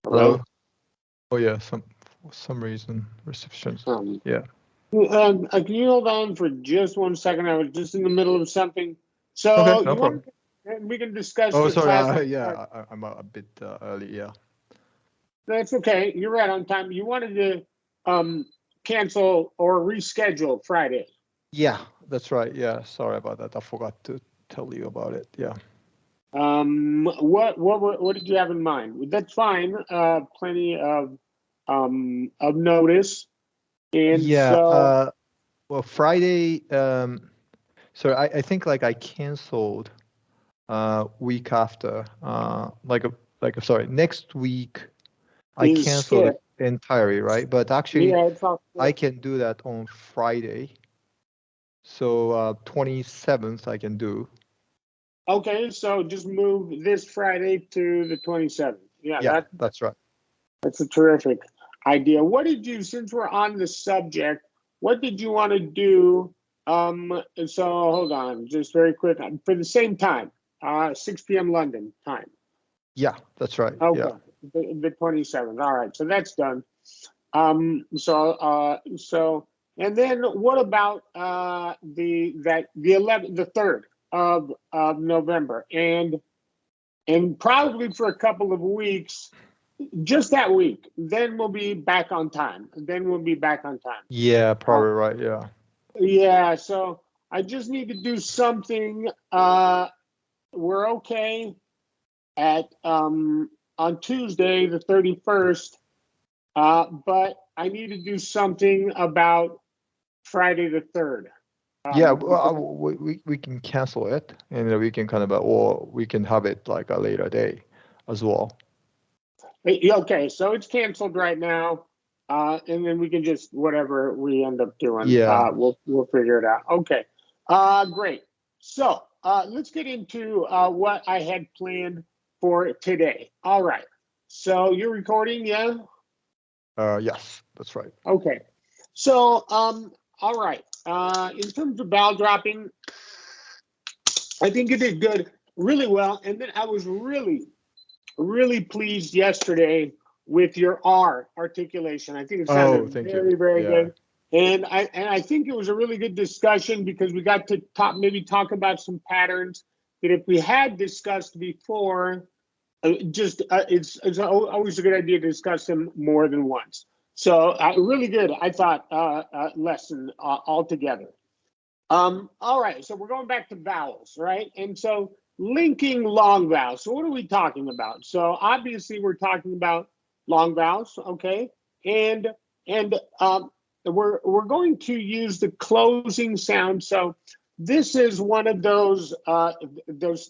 Hello? Hello. Oh yeah, for some reason receptions. Um, Yeah. can you hold on for just 1 second? I was just in the middle of something. Okay, So no you want problem. to, we can discuss Oh, your sorry. class on Yeah, Friday. I'm a bit early. Yeah. That's okay. You're right on time. You wanted to cancel or reschedule Friday. Yeah, that's right. Yeah, sorry about that. I forgot to tell you about it. Yeah. What did you have in mind? That's fine. Plenty of notice, and Yeah. so Well, Friday. So I think like I canceled week after. Sorry, next week I is canceled it skip. entirely, right? But actually, Yeah, it's all I skip. can do that on Friday. So 27th I can do. Okay, so just move this Friday to the 27th. Yeah, Yeah, that's right. that's a terrific idea. What did you, since we're on the subject, what did you want to do? So hold on, just very quick for the same time, 6 p.m. London time. Yeah, that's right. Yeah. Okay, the 27th. All right, so that's done. So and then what about the 11th, the 3rd of November, and probably for a couple of weeks, just that week. Then we'll be back on time. Then we'll be back on time. Yeah, Uh, probably right. Yeah. yeah. So I just need to do something. We're okay at on Tuesday the 31st, but I need to do something about Friday the 3rd. Yeah, Because we can cancel it and then we can kind of or we can have it like a later day as well. okay, so it's canceled right now, and then we can just whatever we end up doing, Yeah. we'll figure it out. Okay, great. So let's get into what I had planned for today. All right. So you're recording, yeah? Yes, that's right. Okay. So all right. In terms of bowel dropping, I think you did good, really well, and then I was really pleased yesterday with your R articulation. I think it Oh, sounded thank you. very Yeah. good. And I think it was a really good discussion because we got to talk about some patterns that if we had discussed before, it's always a good idea to discuss them more than once. So really good, I thought, lesson altogether. All right, so we're going back to vowels, right? And so linking long vowels. So what are we talking about? So obviously we're talking about long vowels, okay? And and we're going to use the closing sound. So this is one of those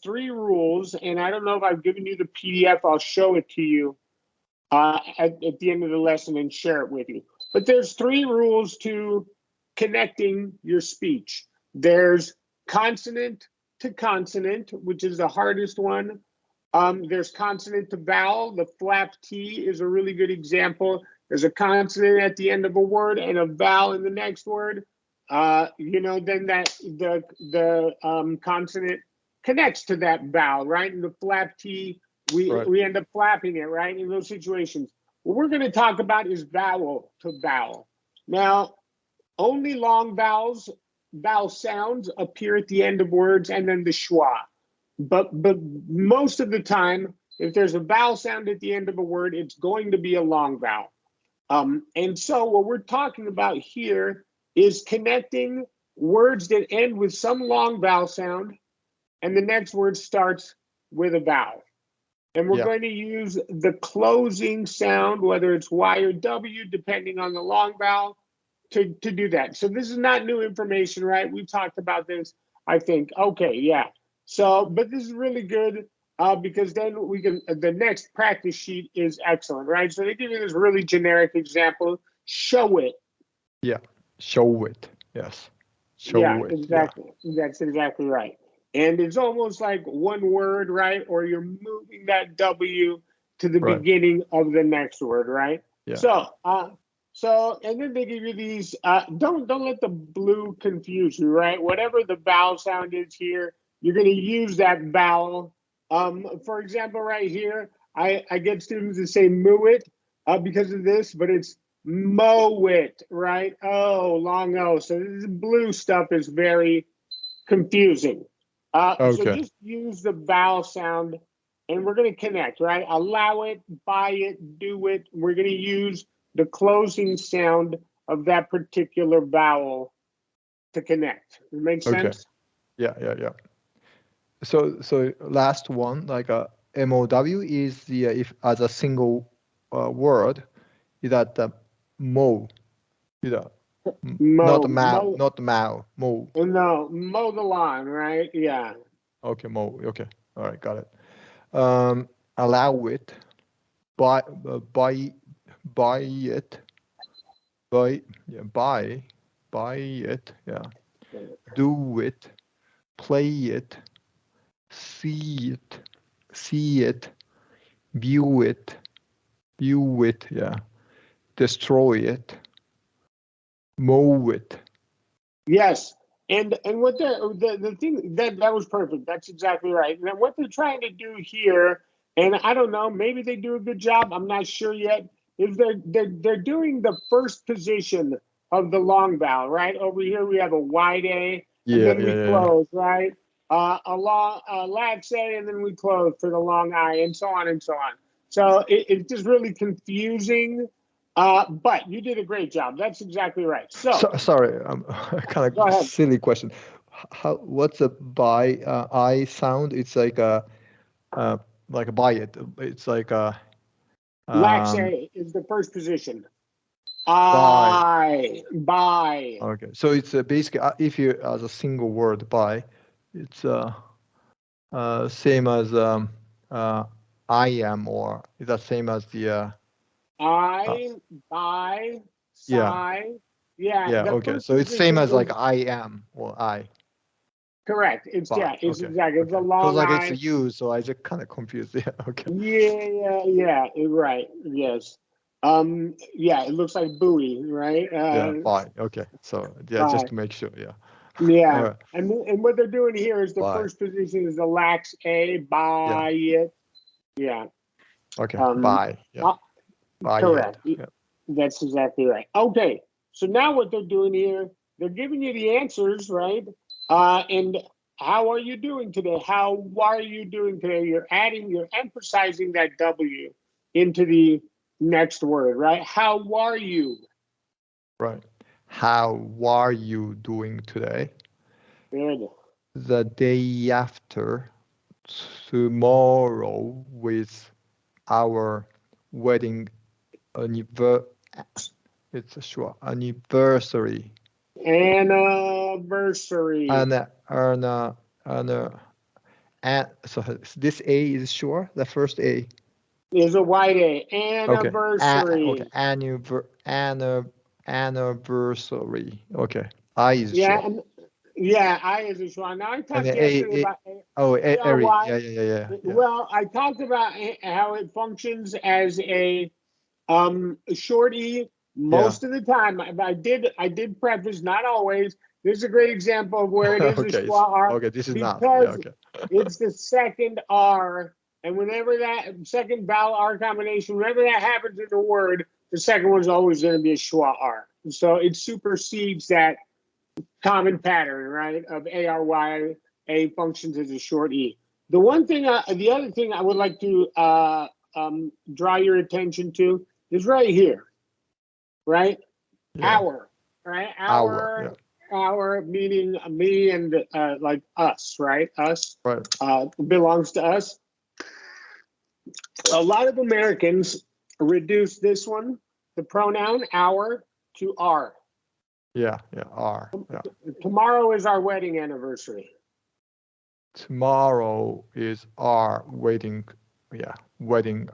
three rules, and I don't know if I've given you the PDF. I'll show it to you at the end of the lesson and share it with you. But there's three rules to connecting your speech. There's consonant to consonant, which is the hardest one. There's consonant to vowel. The flap T is a really good example. There's a consonant at the end of a word and a vowel in the next word. Then the consonant connects to that vowel, right? And the flap T, Right. we end up flapping it, right? In those situations. What we're going to talk about is vowel to vowel. Now, only long vowel sounds appear at the end of words and then the schwa. But most of the time, if there's a vowel sound at the end of a word, it's going to be a long vowel. And so what we're talking about here is connecting words that end with some long vowel sound, and the next word starts with a vowel. And we're Yeah. going to use the closing sound, whether it's Y or W, depending on the long vowel, to do that. So this is not new information, right? We talked about this, I think. Okay, yeah. So, but this is really good because then we can, the next practice sheet is excellent, right? So they give you this really generic example, show it. Yeah. Show it. Yes. Yeah, Show it. Yeah. exactly. That's exactly right. And it's almost like one word, right? Or you're moving that W to the Right. beginning of the next word, right? Yeah. So, and then they give you these. Don't let the blue confuse you, right? Whatever the vowel sound is here, you're going to use that vowel. For example, right here, I get students to say moo it because of this, but it's mow it, right? Oh, long O. So this blue stuff is very confusing. So Okay. just use the vowel sound and we're going to connect, right? Allow it, buy it, do it. We're going to use the closing sound of that particular vowel to connect. It makes Okay. sense? Yeah. So last one, like MOW is the if as a single word, is that the mo, is that not mao, not mao, mo. No, mow the lawn, right? Yeah. Okay, mo. Okay, all right, got it. Allow it, buy, buy it, buy it. Yeah, do it, play it, see it, see it, view it, view it. Yeah, destroy it, mow it. Yes. And what the thing that was perfect. That's exactly right. And then what they're trying to do here, and I don't know, maybe they do a good job. I'm not sure yet. Is they're doing the first position of the long vowel, right? Over here we have a wide A, and then we Yeah. close, right? A long lax A, and then we close for the long I, and so on and so on. So it's just really confusing. But you did a great job. That's exactly right. So Sorry, kind go of ahead. silly question. What's a buy I sound? It's like a buy it. It's like a Lax um A is the first position. buy. Buy. Okay, so it's basically if you as a single word buy, it's same as uh I am, or is that same as the uh, I, buy, yeah. sigh. Yeah, Yeah, the okay. first So it's same position as like is I am or I correct. It's buy. yeah, it's Okay, exactly. It's a okay. Because long like it's I. you, so I just kind of confused. Yeah, okay. Yeah, right. Yes. Yeah, it looks like buoy, right? Yeah, buy. Okay. So yeah, just Buy. to make sure. Yeah. All Yeah. right. And what they're doing here is the Buy. first position is the lax A, Yeah. buy it. Yeah. Okay. Um, Buy. Yeah. uh, Buy it. correct. Yeah. That's exactly right. Okay, so now what they're doing here, they're giving you the answers, right? And how are you doing today? How are you doing today? You're emphasizing that W into the next word, right? How are you? Right. How are you doing today? Good. The day after tomorrow with our wedding anniversary. It's a short anniversary. Anniversary And and so this A is sure, the first A. is a white A. Okay. Okay. Anniversary. Anniversary. Okay. I is Yeah, sure. and yeah, I is a schwa. Now I And talked then yesterday about Ari. ARY. Yeah. Well, I talked about how it functions as a short E Yeah. most of the time. I did preface, not always. This is a great example of where it is a Okay. schwa R Okay. This is not. Yeah. because Okay. it's the second R, and whenever that second vowel R combination, whenever that happens in a word, the second one's always going to be a schwa R. So it supersedes that common pattern, right, of ARY, A functions as a short E. The other thing I would like to draw your attention to is right here, right? Yeah. Our, right? Hour. Yeah. Our meaning me and like us, right? Us Right. belongs to us. A lot of Americans reduce this one, the pronoun our, to R. Yeah. R. Yeah. Tomorrow is our wedding anniversary. Tomorrow is our wedding. Yeah. Wedding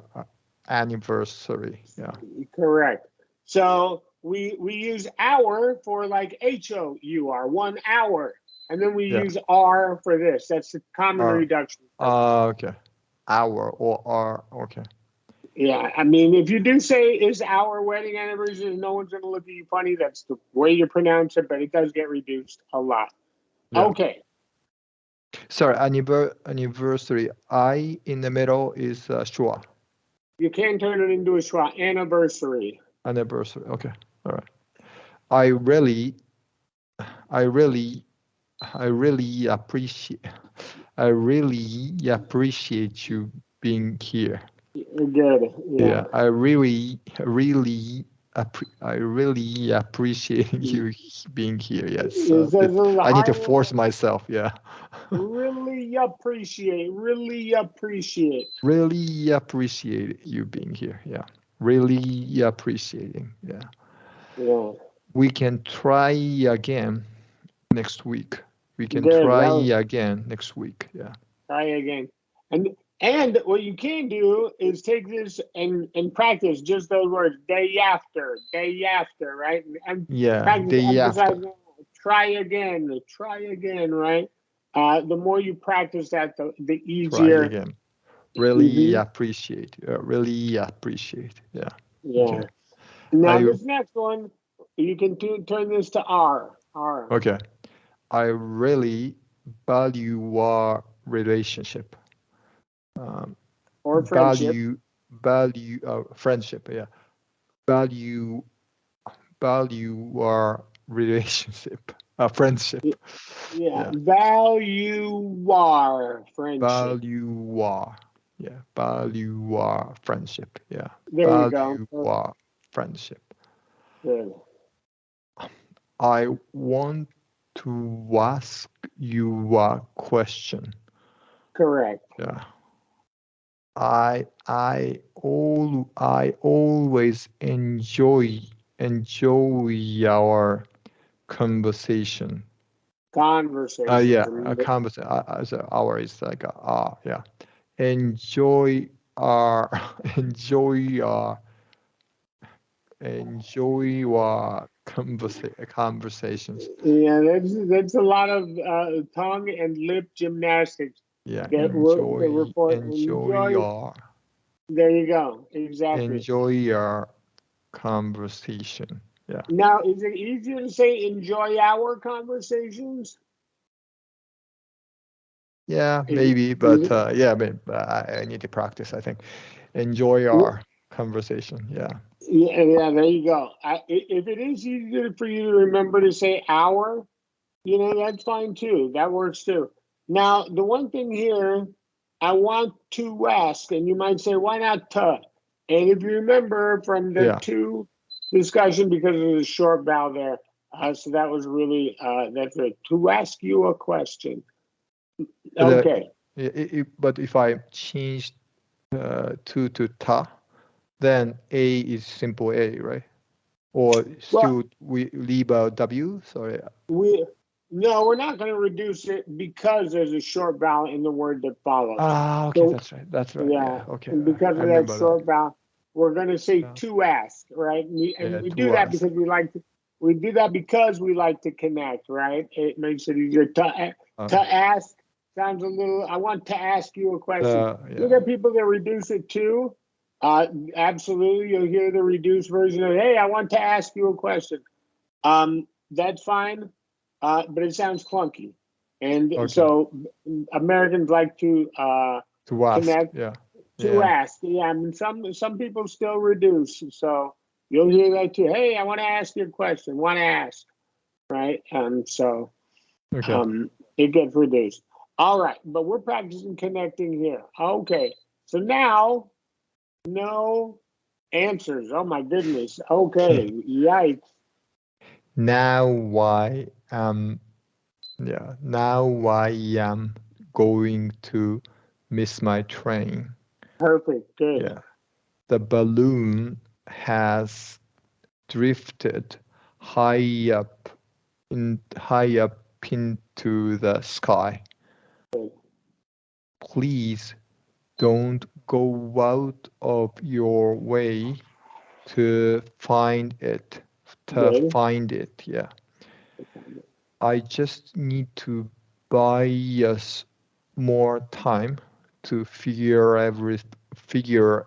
anniversary. Yeah. Correct. So we use hour for like HOUR, 1 hour. And then we Yeah. use R for this. That's the common R. reduction. Okay. Hour or R. Okay. Yeah, I mean, if you do say is our wedding anniversary, no one's going to look at you funny. That's the way you pronounce it, but it does get reduced a lot. Yeah. Okay. Sorry, anniversary. I in the middle is sure. You can turn it into a schwa. Anniversary. Anniversary. Okay. All right. I really appreciate. I really appreciate you being here. Good. Yeah. I really appreciate you being here. Yes. It says a I need to highly force myself. Yeah. really appreciate. Really appreciate. Really appreciate you being here. Yeah. Really appreciating. Yeah. Yeah. We can try again next week. We can Good. try That was again next week. Yeah. try again. And what you can do is take this and practice just those words day after, right? And Yeah. practice Day after. emphasizing try again, right? The more you practice that, the Try easier. again. Really appreciate. Really appreciate. Yeah. Yeah. Okay. Now I this next one, you can turn this to R. R. okay. I really value our relationship. Or friendship. Value friendship. Yeah. Value our relationship. Friendship. Yeah. Yeah. Value our friendship. Value our. Yeah. Value our friendship. Yeah. There you go. Value our friendship. Good. I want to ask you a question. Correct. Yeah. I always enjoy our conversation. Conversation. Yeah, a conversation. As a hour is like yeah. Enjoy our enjoy our conversations. Yeah, that's a lot of tongue and lip gymnastics. Yeah, The report. enjoy Enjoy. our There you go. Exactly. enjoy our conversation. Yeah. Now, is it easier to say enjoy our conversations? Yeah, Is it, maybe, is but it, yeah, but I need to practice, I think. Enjoy our conversation. Yeah. yeah, there you go. If it is easier for you to remember to say our, that's fine too. That works too. Now, the one thing here, I want to ask, and you might say, why not to? And if you remember from the Yeah. to discussion, because of the short vowel there, so that was really, that's it. To ask you a question. Okay. But if I change to ta, then A is simple A, right? Or Well, still we leave a W? Sorry. no, we're not going to reduce it because there's a short vowel in the word that follows. Okay, So, that's right. That's right. yeah, Yeah. Okay. and because I of that remember that. short vowel, we're going to say Yeah. to ask, right? And Yeah, we to do that us. because we do that because we like to connect, right? It makes it easier to ask. Sounds a little. I want to ask you a question. You Yeah. get people that reduce it to. Absolutely, you'll hear the reduced version of, "Hey, I want to ask you a question." That's fine, but it sounds clunky, and Okay. so Americans like to ask. connect Yeah. to Yeah. ask. Yeah, I mean some people still reduce, so you'll hear that too. Hey, I want to ask you a question. Want to ask, right? Okay. It gets reduced. All right, but we're practicing connecting here. Okay, so now no answers. Oh my goodness. Okay, yikes. Now I am going to miss my train. Perfect. Good. Yeah. The balloon has drifted high up into the sky. Please don't go out of your way to find it. Good. Yeah. I just need to buy us more time to figure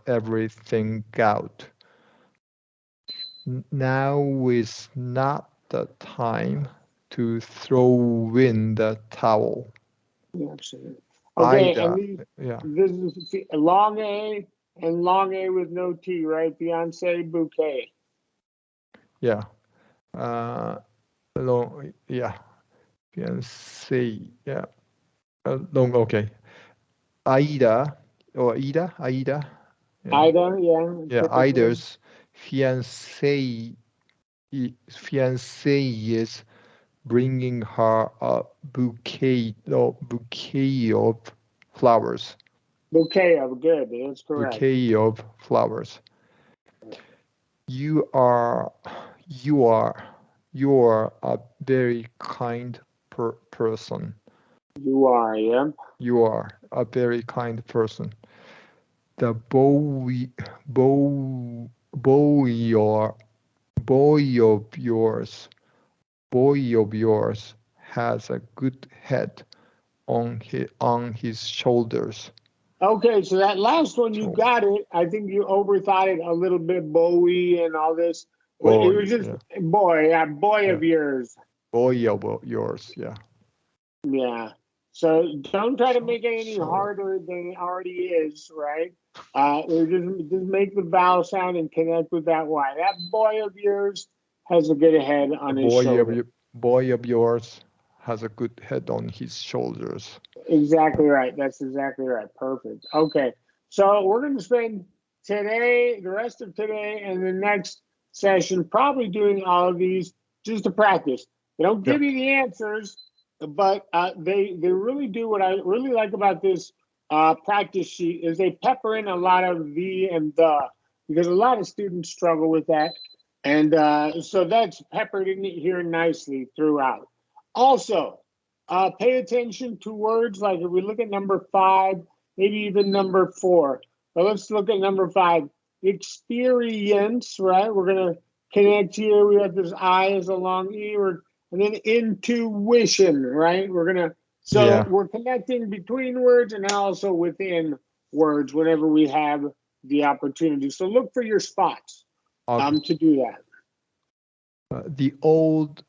everything out. Now is not the time to throw in the towel. Yeah, absolutely. Okay, Either. and Yeah. this is a long A, and long A with no T, right? Fiance, bouquet. Yeah. Long, yeah. Fiance, yeah. Long, okay. Aida, or Aida. Yeah. Ida, yeah, Yeah, typically. Ida's fiance, fiance is bringing her a bouquet of flowers. Bouquet of, good, that's correct. Bouquet of flowers. You are, you are, you are a very kind person. You are, yeah. You are a very kind person. The boy, boy of yours, boy of yours has a good head on his shoulders. Okay, so that last one, you So got it. I think you overthought it a little bit, Bowie and all this. It boy, was just yeah, boy, yeah, boy yeah, of yours. boy of yours, yeah. Yeah. So don't try to So make it any so harder than it already is, right? Or just make the vowel sound and connect with that Y. That boy of yours has a good head the on his shoulder. boy of yours has a good head on his shoulders. Exactly right. That's exactly right. Perfect. Okay. So we're going to spend today, the rest of today, and the next session probably doing all of these just to practice. They don't Yeah. give you the answers, but they really do. What I really like about this practice sheet is they pepper in a lot of the and the, because a lot of students struggle with that. And so that's peppered in here nicely throughout. Also, pay attention to words like if we look at number 5, maybe even number 4. But let's look at number 5. Experience, right? We're going to connect here. We have this I as a long E. And then intuition, right? So Yeah. we're connecting between words and also within words whenever we have the opportunity. So look for your spots Okay. to do that. The old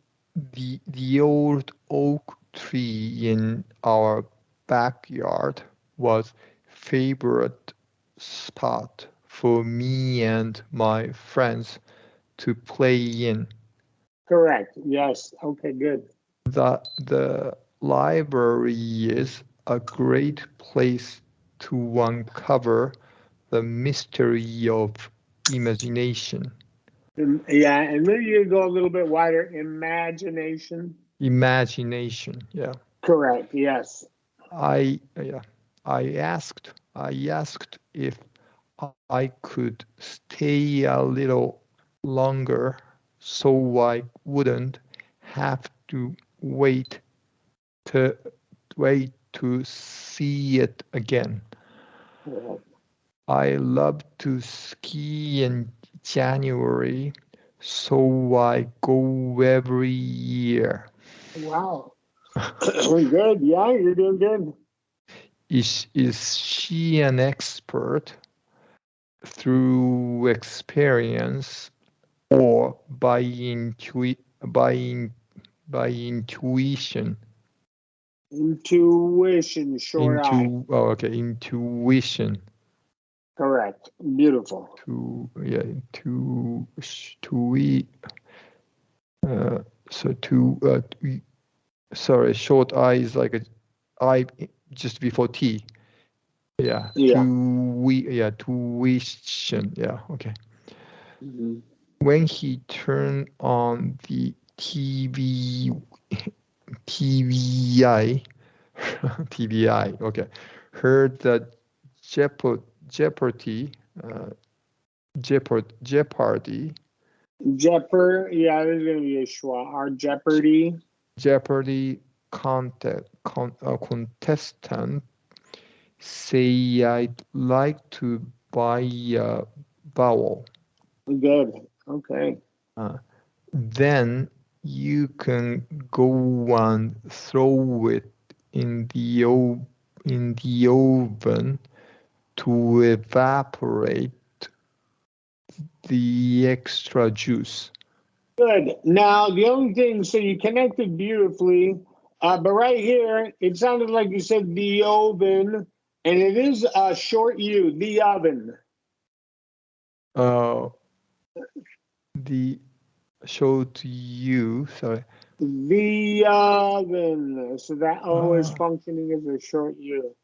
oak tree in our backyard was favorite spot for me and my friends to play in. Correct. Yes. Okay, good. The library is a great place to uncover the mystery of imagination. Yeah, and maybe you go a little bit wider. Imagination. Imagination, yeah. Correct. Yes. Yeah, I asked if I could stay a little longer so I wouldn't have to to wait to see it again. Correct. I love to ski in January, so I go every year. Wow. Good. Yeah, you're doing good. Is she an expert through experience or by by intuition? Intuition, short I. Intuition. Correct. Beautiful. To yeah to uh, so to sorry, short I is like a I just before T. Yeah, Yeah. tuition. Yeah, okay. Mhm. When he turned on the TVI, TVI, okay, heard the Jeopardy, uh, Jeopardy, Yeah, there's going to be a schwa. Our Jeopardy. Jeopardy contestant say I'd like to buy a vowel. Good. Okay. Uh, then you can go and throw it in in the oven to evaporate the extra juice. Good. Now, the only thing, so you connected beautifully, but right here, it sounded like you said the oven, and it is a short U, the oven. Uh, the show to you. Sorry. The oven. So that O is Uh, functioning as a short U.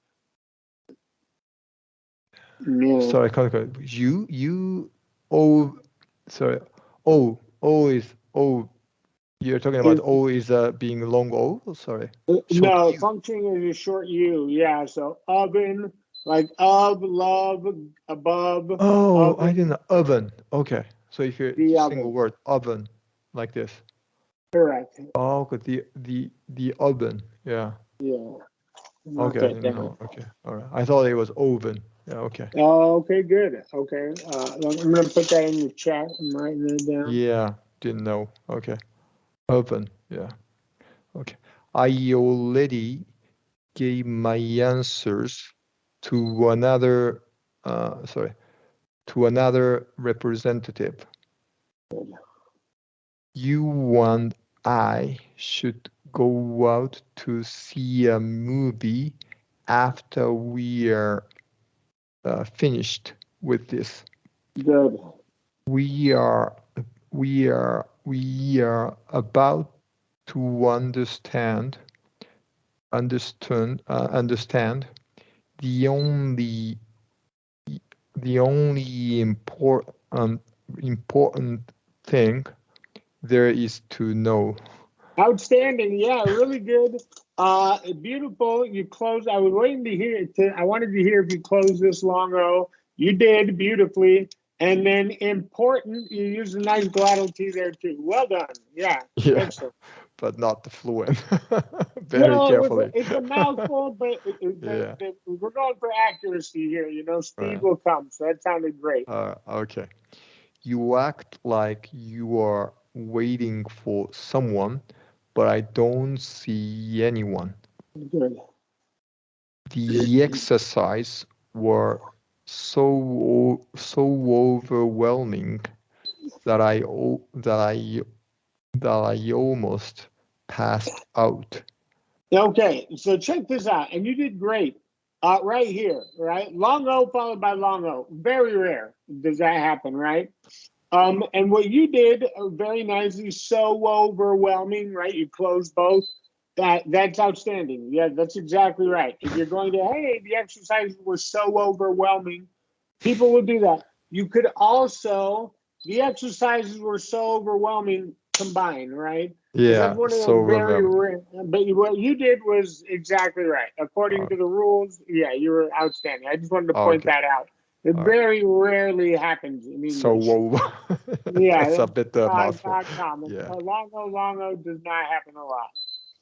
Yeah. sorry, can't. You. Oh, sorry. O is O. You're talking about O is being long O. Sorry. Short No, U. functioning as a short U. Yeah. So oven, like of, love, above, Oh, I didn't oven, know. Oven. Okay. So if you're the single oven. word oven, like this. Correct. Oh, okay. The oven. Yeah. Yeah. Okay, I Okay. didn't know. Okay. All right. I thought it was oven. Yeah. Okay. Oh, okay, good. Okay. I'm gonna put that in the chat. I'm writing it down. Yeah. Didn't know. Okay. Oven. Yeah. Okay. I already gave my answers to another. Sorry. To another representative. You and I should go out to see a movie after we are finished with this. Good. We are about to understand the only important thing there is to know. Outstanding. Yeah, really good. Beautiful. You closed. I was waiting to hear it. I wanted to hear if you closed this long O. You did beautifully. And then important, you used a nice glottal T there too. Well done. Yeah, Yeah, excellent. but not the fluent. Very Well, carefully. it's a mouthful, but Yeah. we're going for accuracy here. You know, speed Right. will come. So that sounded great. Okay. You act like you are waiting for someone, but I don't see anyone. Good. The exercise were so overwhelming that I almost passed out. Okay, so check this out, and you did great. Right here, right? Long O followed by long O. Very rare does that happen, right? And what you did very nicely, so overwhelming, right? You closed both. That's outstanding. Yeah, that's exactly right. If you're going to, hey, the exercises were so overwhelming, people will do that. You could also, the exercises were so overwhelming combined, right? Because that's Yeah, one of so those very remember. rare. But what you did was exactly right. According Uh, to the rules, yeah, you were outstanding. I just wanted to point okay. that out. It All right. very rarely happens in So English. that's Yeah, a bit mouthful. not common. Yeah. Longo does not happen a lot.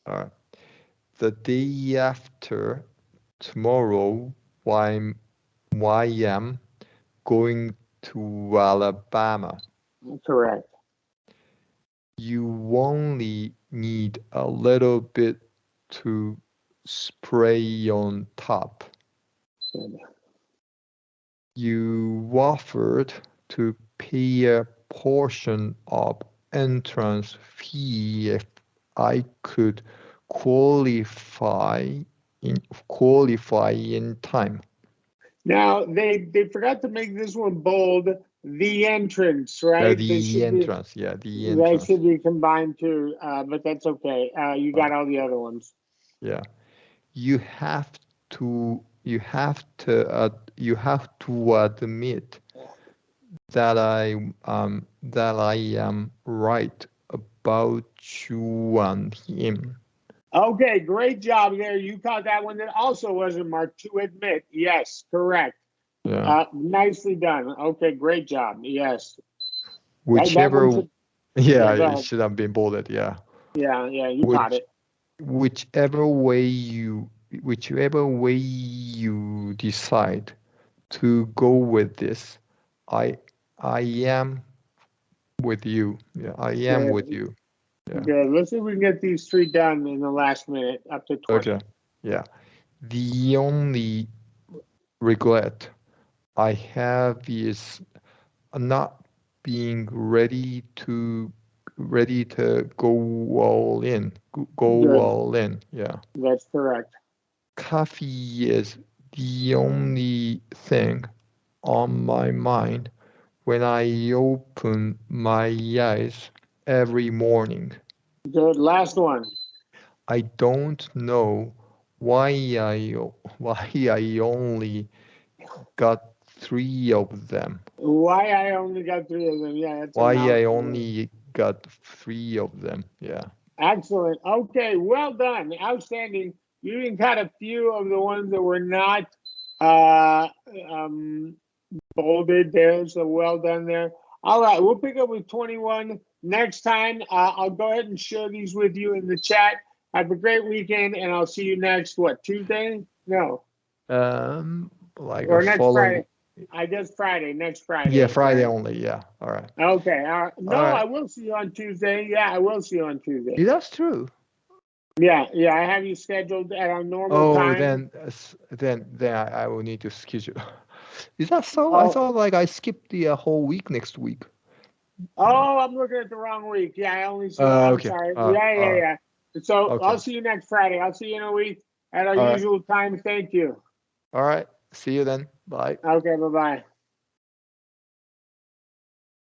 All right. The day after tomorrow, I am going to Alabama. Correct. You only need a little bit to spray on top. Good. You offered to pay a portion of entrance fee if I could qualify in time. Now they forgot to make this one bold. The entrance, right? They The should be entrance, yeah, the that entrance. should be combined too. But that's okay. You got all the other ones. Yeah, you have you have to admit that I am right about you and him. Okay, great job there. You caught that one that also wasn't marked. To admit, yes, correct. Yeah, Nicely done. Okay, great job. Yes, that one whichever. should. Yeah, Yeah, go it ahead. should have been bolded. Yeah, Yeah, you caught which it. whichever way you whichever way you decide to go with this, I I am with you. Yeah, I am with Good, you. Yeah. good. Let's see if we can get these three done in the last minute, up to 20. Okay. Yeah. The only regret I have is not being ready to go all in. Go Good. all in. Yeah. That's correct. Coffee is the only thing on my mind when I open my eyes every morning. Good. Last one. I don't know why I only got 3 of them. Why I only got 3 of them? Yeah, that's a Why I mouthful. only got 3 of them. Yeah. Excellent. Okay, well done. Outstanding. You even got a few of the ones that were not uh, um, bolded there, so well done there. All right, we'll pick up with 21 next time. I'll go ahead and share these with you in the chat. Have a great weekend, and I'll see you next, what, Tuesday? No, Like a or next following. Friday. I guess Friday, next Friday. Yeah, Friday Okay. only. Yeah. All right. Okay. No, All I right. will see you on Tuesday. Yeah, I will see you on Tuesday. Yeah, that's true. Yeah, I have you scheduled at our normal Oh, time. then I will need to schedule. Is that so? I Oh, thought like I skipped the whole week next week. I'm looking at the wrong week. Yeah, I only see. I'm Okay. sorry. Yeah. So Okay. I'll see you next Friday. I'll see you in a week at our All right. usual time. Thank you. All right. See you then. Bye. Okay, bye-bye.